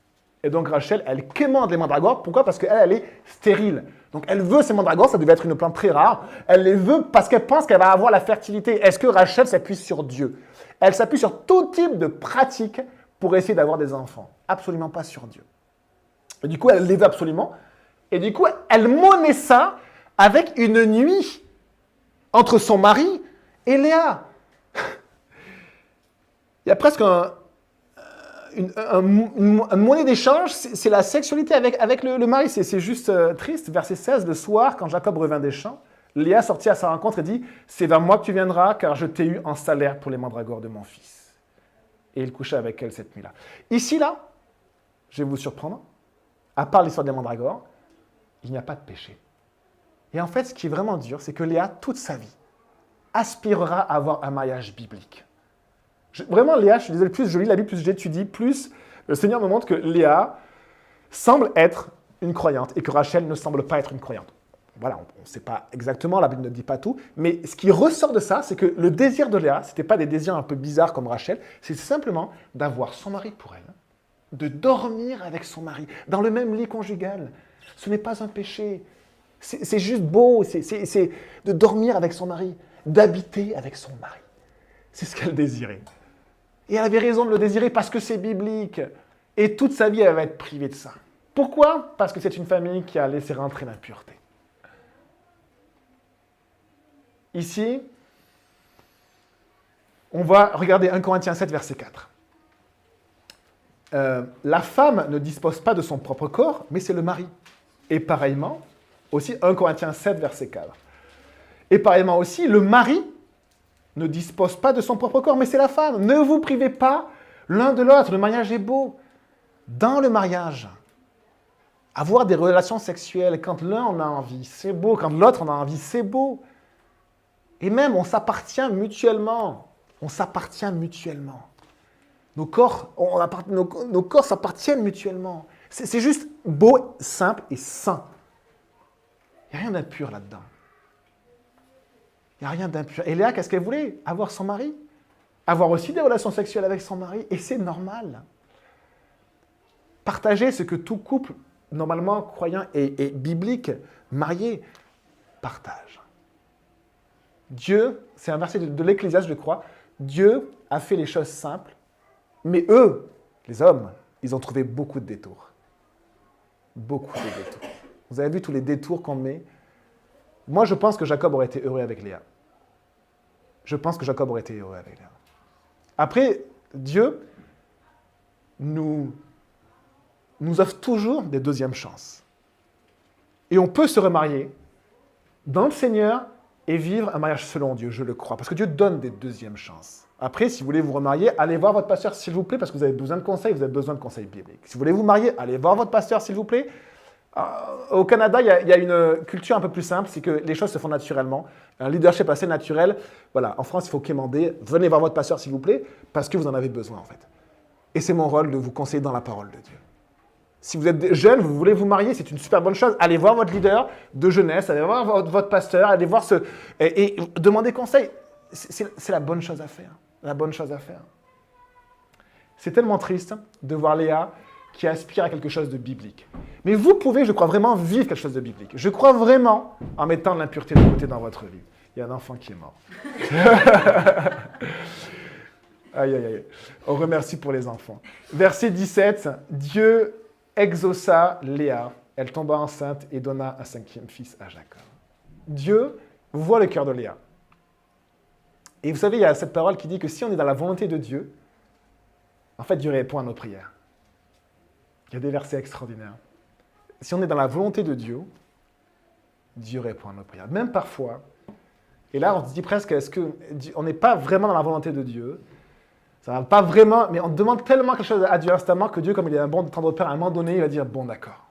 Et donc Rachel, elle quémande les mandragores. Pourquoi? Parce qu'elle est stérile. Donc elle veut ces mandragores, ça devait être une plante très rare. Elle les veut parce qu'elle pense qu'elle va avoir la fertilité. Est-ce que Rachel s'appuie sur Dieu? Elle s'appuie sur tout type de pratique pour essayer d'avoir des enfants. Absolument pas sur Dieu. Et du coup, elle les veut absolument. Et du coup, elle monnaie ça avec une nuit entre son mari et Léa. Il y a presque une monnaie d'échange, c'est la sexualité avec le mari. C'est juste triste. Verset 16, le soir, quand Jacob revint des champs, Léa sortit à sa rencontre et dit, « C'est vers moi que tu viendras, car je t'ai eu en salaire pour les mandragores de mon fils. » Et il coucha avec elle cette nuit-là. Ici, là, je vais vous surprendre, à part l'histoire des mandragores, il n'y a pas de péché. Et en fait, ce qui est vraiment dur, c'est que Léa, toute sa vie, aspirera à avoir un mariage biblique. Vraiment, Léa, je suis désolé, plus je lis la Bible, plus j'étudie, plus le Seigneur me montre que Léa semble être une croyante et que Rachel ne semble pas être une croyante. Voilà, on ne sait pas exactement, la Bible ne dit pas tout, mais ce qui ressort de ça, c'est que le désir de Léa, ce n'était pas des désirs un peu bizarres comme Rachel, c'est simplement d'avoir son mari pour elle, de dormir avec son mari, dans le même lit conjugal. Ce n'est pas un péché, c'est juste beau, c'est de dormir avec son mari, d'habiter avec son mari. C'est ce qu'elle désirait. Et elle avait raison de le désirer parce que c'est biblique. Et toute sa vie, elle va être privée de ça. Pourquoi? Parce que c'est une famille qui a laissé rentrer l'impureté. Ici, on va regarder 1 Corinthiens 7, verset 4. La femme ne dispose pas de son propre corps, mais c'est le mari. Et pareillement, aussi 1 Corinthiens 7, verset 4. Et pareillement aussi, le mari ne dispose pas de son propre corps, mais c'est la femme. Ne vous privez pas l'un de l'autre. Le mariage est beau. Dans le mariage, avoir des relations sexuelles, quand l'un en a envie, c'est beau. Quand l'autre en a envie, c'est beau. Et même, on s'appartient mutuellement. On s'appartient mutuellement. Nos corps s'appartiennent mutuellement. C'est juste beau, simple et sain. Il n'y a rien d'impur là-dedans. Il n'y a rien d'impur. Et Léa, qu'est-ce qu'elle voulait? Avoir son mari. Avoir aussi des relations sexuelles avec son mari. Et c'est normal. Partager ce que tout couple, normalement croyant et biblique, marié, partage. Dieu, c'est un verset de l'Ecclésiaste, je crois, Dieu a fait les choses simples, mais eux, les hommes, ils ont trouvé beaucoup de détours. Beaucoup de détours. Vous avez vu tous les détours qu'on met. Moi, je pense que Jacob aurait été heureux avec Léa. Je pense que Jacob aurait été heureux avec Léa. Après, Dieu nous offre toujours des deuxièmes chances. Et on peut se remarier dans le Seigneur et vivre un mariage selon Dieu, je le crois. Parce que Dieu donne des deuxièmes chances. Après, si vous voulez vous remarier, allez voir votre pasteur, s'il vous plaît, parce que vous avez besoin de conseils, vous avez besoin de conseils bibliques. Si vous voulez vous marier, allez voir votre pasteur, s'il vous plaît. Au Canada, il y a une culture un peu plus simple, c'est que les choses se font naturellement. Un leadership assez naturel. Voilà, en France, il faut quémander. Venez voir votre pasteur, s'il vous plaît, parce que vous en avez besoin, en fait. Et c'est mon rôle de vous conseiller dans la parole de Dieu. Si vous êtes jeune, vous voulez vous marier, c'est une super bonne chose. Allez voir votre leader de jeunesse, allez voir votre pasteur, allez voir et demandez conseil. C'est la bonne chose à faire. La bonne chose à faire. C'est tellement triste de voir Léa qui aspire à quelque chose de biblique. Mais vous pouvez, je crois vraiment, vivre quelque chose de biblique. Je crois vraiment en mettant l'impureté de côté dans votre vie. Il y a un enfant qui est mort. Aïe, aïe, aïe. On remercie pour les enfants. Verset 17, Dieu exauça Léa. Elle tomba enceinte et donna un 5e fils à Jacob. Dieu voit le cœur de Léa. Et vous savez, il y a cette parole qui dit que si on est dans la volonté de Dieu, en fait, Dieu répond à nos prières. Il y a des versets extraordinaires. Si on est dans la volonté de Dieu, Dieu répond à nos prières. Même parfois, et là on se dit presque, est-ce qu'on n'est pas vraiment dans la volonté de Dieu? Ça va pas vraiment, mais on demande tellement quelque chose à Dieu instamment que Dieu, comme il est un bon tendre père, à un moment donné, il va dire, bon d'accord.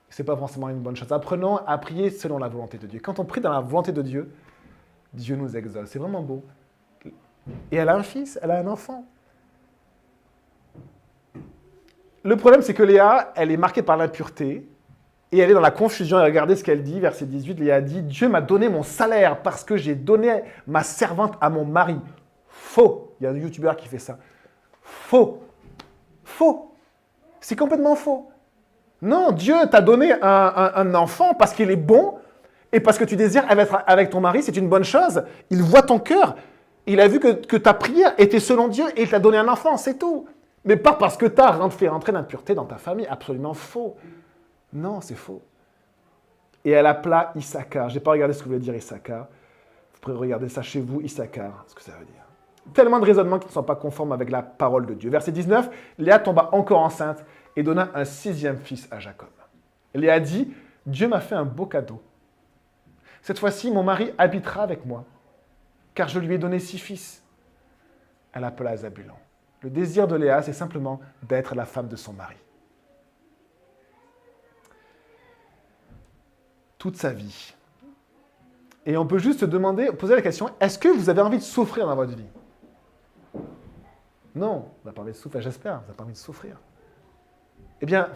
C'est pas forcément une bonne chose. Apprenons à prier selon la volonté de Dieu. Quand on prie dans la volonté de Dieu, Dieu nous exauce. C'est vraiment beau. Et elle a un fils, elle a un enfant. Le problème, c'est que Léa, elle est marquée par l'impureté et elle est dans la confusion. Et regardez ce qu'elle dit, verset 18. Léa dit, Dieu m'a donné mon salaire parce que j'ai donné ma servante à mon mari. Faux. Il y a un youtubeur qui fait ça. Faux. Faux. C'est complètement faux. Non, Dieu t'a donné un enfant parce qu'il est bon et parce que tu désires être avec ton mari, c'est une bonne chose. Il voit ton cœur. Il a vu que ta prière était selon Dieu et il t'a donné un enfant, c'est tout. Mais pas parce que tu as fait rentrer l'impureté dans ta famille. Absolument faux. Non, c'est faux. Et elle appela Issachar. Je n'ai pas regardé ce que voulait dire Issachar. Vous pourrez regarder ça chez vous, Issachar, ce que ça veut dire. Tellement de raisonnements qui ne sont pas conformes avec la parole de Dieu. Verset 19, Léa tomba encore enceinte et donna un 6e fils à Jacob. Léa dit, Dieu m'a fait un beau cadeau. Cette fois-ci, mon mari habitera avec moi, car je lui ai donné 6 fils. Elle appela Zabulon. Le désir de Léa, c'est simplement d'être la femme de son mari. Toute sa vie. Et on peut juste se demander, poser la question, est-ce que vous avez envie de souffrir dans votre vie? Non, vous n'avez pas envie de souffrir, j'espère, vous n'avez pas envie de souffrir. Eh bien,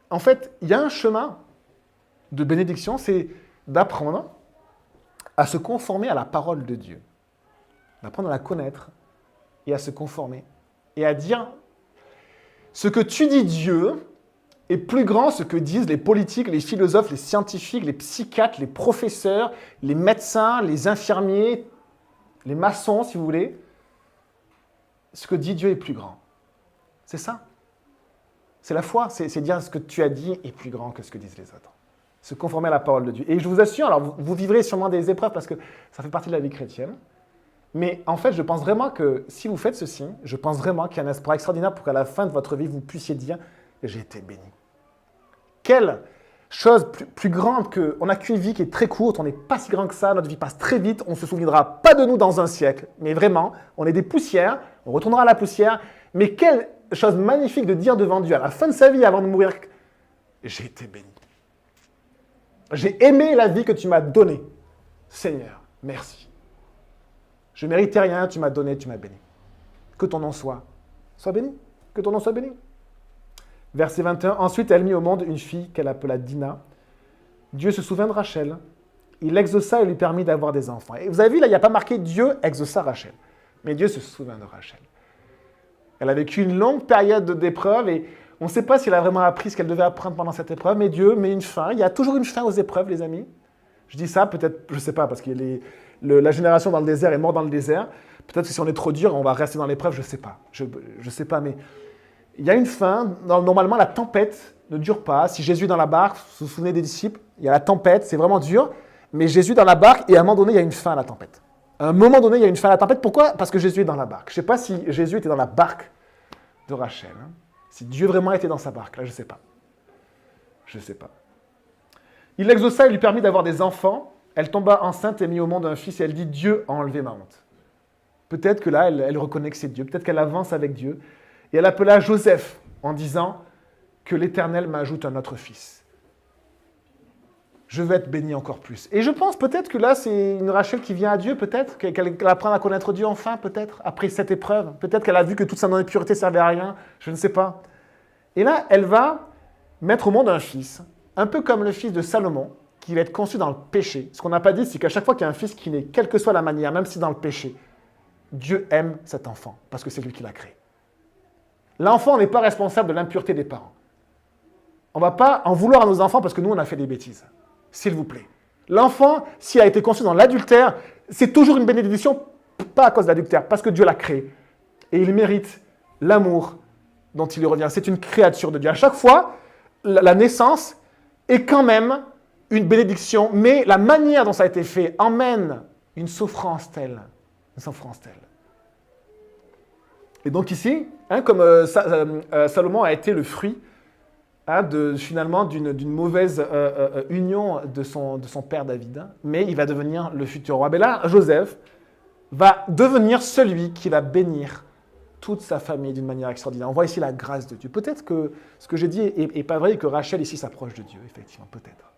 en fait, il y a un chemin de bénédiction, c'est d'apprendre à se conformer à la parole de Dieu. D'apprendre à la connaître et à se conformer. Et à dire, ce que tu dis Dieu est plus grand que ce que disent les politiques, les philosophes, les scientifiques, les psychiatres, les professeurs, les médecins, les infirmiers, les maçons, si vous voulez. Ce que dit Dieu est plus grand. C'est ça. C'est la foi, c'est dire ce que tu as dit est plus grand que ce que disent les autres. Se conformer à la parole de Dieu. Et je vous assure, alors vous vivrez sûrement des épreuves parce que ça fait partie de la vie chrétienne. Mais en fait, je pense vraiment que si vous faites ceci, je pense vraiment qu'il y a un espoir extraordinaire pour qu'à la fin de votre vie, vous puissiez dire « j'ai été béni ». Quelle chose plus grande que... On n'a qu'une vie qui est très courte, on n'est pas si grand que ça, notre vie passe très vite, on ne se souviendra pas de nous dans un siècle. Mais vraiment, on est des poussières, on retournera à la poussière. Mais quelle chose magnifique de dire devant Dieu à la fin de sa vie, avant de mourir, « j'ai été béni ». J'ai aimé la vie que tu m'as donnée. Seigneur, merci. Je ne méritais rien, tu m'as donné, tu m'as béni. Que ton nom soit béni. Que ton nom soit béni. Verset 21. Ensuite, elle mit au monde une fille qu'elle appela Dina. Dieu se souvint de Rachel. Il l'exauça et lui permit d'avoir des enfants. Et vous avez vu, là, il n'y a pas marqué Dieu exauça Rachel. Mais Dieu se souvint de Rachel. Elle a vécu une longue période d'épreuve et on ne sait pas si elle a vraiment appris ce qu'elle devait apprendre pendant cette épreuve, mais Dieu met une fin. Il y a toujours une fin aux épreuves, les amis. Je dis ça, peut-être, je ne sais pas, parce que la génération dans le désert est morte dans le désert. Peut-être que si on est trop dur, on va rester dans l'épreuve, je ne sais pas. Je ne sais pas, mais il y a une fin. Normalement, la tempête ne dure pas. Si Jésus est dans la barque, vous vous souvenez des disciples, il y a la tempête, c'est vraiment dur, mais Jésus est dans la barque et à un moment donné, il y a une fin à la tempête. À un moment donné, il y a une fin à la tempête. Pourquoi? Parce que Jésus est dans la barque. Je ne sais pas si Jésus était dans la barque de Rachel. Hein. Si Dieu vraiment était dans sa barque, là, je ne sais pas. Je ne sais pas. Il l'exauça et lui permit d'avoir des enfants. Elle tomba enceinte et mit au monde un fils et elle dit « Dieu a enlevé ma honte ». Peut-être que là, elle reconnaît que c'est Dieu. Peut-être qu'elle avance avec Dieu. Et elle appela Joseph en disant que l'Éternel m'ajoute un autre fils. Je vais être béni encore plus. Et je pense peut-être que là, c'est une Rachel qui vient à Dieu, peut-être, qu'elle apprend à connaître Dieu enfin, peut-être, après cette épreuve. Peut-être qu'elle a vu que toute sa non-impureté ne servait à rien, je ne sais pas. Et là, elle va mettre au monde un fils, un peu comme le fils de Salomon, qui va être conçu dans le péché. Ce qu'on n'a pas dit, c'est qu'à chaque fois qu'il y a un fils qui naît, quelle que soit la manière, même si dans le péché, Dieu aime cet enfant, parce que c'est lui qui l'a créé. L'enfant n'est pas responsable de l'impureté des parents. On ne va pas en vouloir à nos enfants parce que nous, on a fait des bêtises. S'il vous plaît. L'enfant, s'il a été conçu dans l'adultère, c'est toujours une bénédiction, pas à cause de l'adultère, parce que Dieu l'a créé. Et il mérite l'amour dont il lui revient. C'est une créature de Dieu. À chaque fois, la naissance est quand même une bénédiction, mais la manière dont ça a été fait emmène une souffrance telle. Une souffrance telle. Et donc ici, hein, comme Salomon a été le fruit finalement d'une mauvaise union de son père David, hein, mais il va devenir le futur roi. Mais là, Joseph va devenir celui qui va bénir toute sa famille d'une manière extraordinaire. On voit ici la grâce de Dieu. Peut-être que ce que j'ai dit n'est pas vrai et que Rachel ici s'approche de Dieu, effectivement, peut-être.